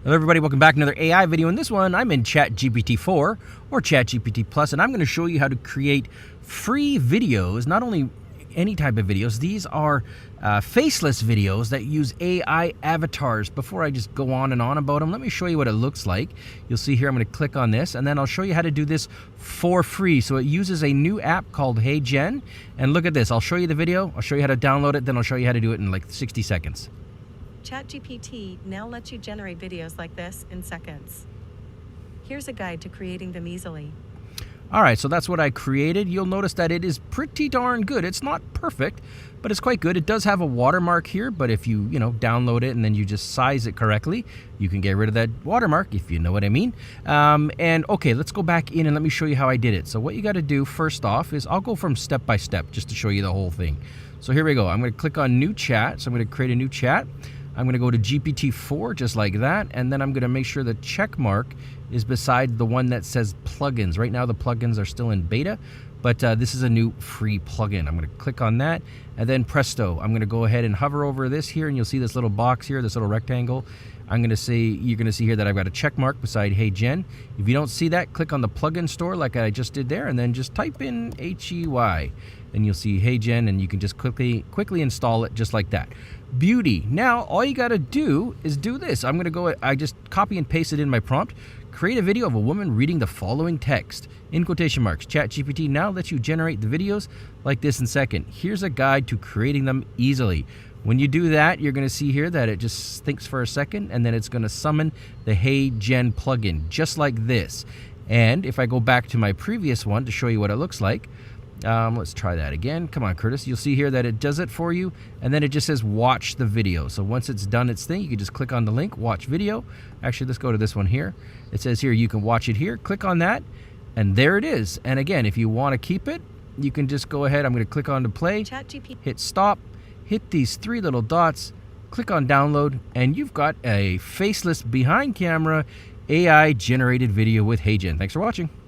Hello everybody, welcome back to another AI video. In this one, I'm in ChatGPT 4 or ChatGPT Plus, and I'm going to show you how to create free videos. Not only any type of videos, these are faceless videos that use AI avatars. Before I just go on and on about them, let me show you what it looks like. You'll see here I'm going to click on this, and then I'll show you how to do this for free. So it uses a new app called HeyGen, and look at this. I'll show you the video, I'll show you how to download it, then I'll show you how to do it in like 60 seconds. ChatGPT now lets you generate videos like this in seconds. Here's a guide to creating them easily. All right, so that's what I created. You'll notice that it is pretty darn good. It's not perfect, but it's quite good. It does have a watermark here, but if you download it and then you just size it correctly, you can get rid of that watermark, if you know what I mean. And okay, let's go back in and let me show you how I did it. So what you got to do first off is I'll go from step by step just to show you the whole thing. So here we go. I'm going to click on new chat. So I'm going to create a new chat. I'm going to go to GPT-4 just like that, and then I'm going to make sure the check mark is beside the one that says plugins. Right now the plugins are still in beta, but this is a new free plugin. I'm going to click on that, and then presto, I'm going to go ahead and hover over this here, and you'll see this little box here, this little rectangle. I'm going to say, you're going to see here that I've got a check mark beside HeyGen. If you don't see that, click on the plugin store like I just did there, and then just type in HEY, and you'll see HeyGen, and you can just quickly install it just like that. Beauty. Now all you got to do is do this. I'm going to go, I just copy and paste it in my prompt. Create a video of a woman reading the following text in quotation marks. ChatGPT now lets you generate the videos like this in second. Here's a guide to creating them easily. When you do that, you're going to see here that it just thinks for a second, and then it's going to summon the HeyGen plugin just like this. And if I go back to my previous one to show you what it looks like, let's try that again. Come on, Curtis. You'll see here that it does it for you, and then it just says watch the video. So once it's done its thing, you can just click on the link, watch video. Actually, let's go to this one here. It says here you can watch it here. Click on that, and there it is. And again, if you want to keep it, you can just go ahead. I'm going to click on to play, hit stop, hit these three little dots, click on download, and you've got a faceless behind camera AI generated video with HeyGen. Thanks for watching.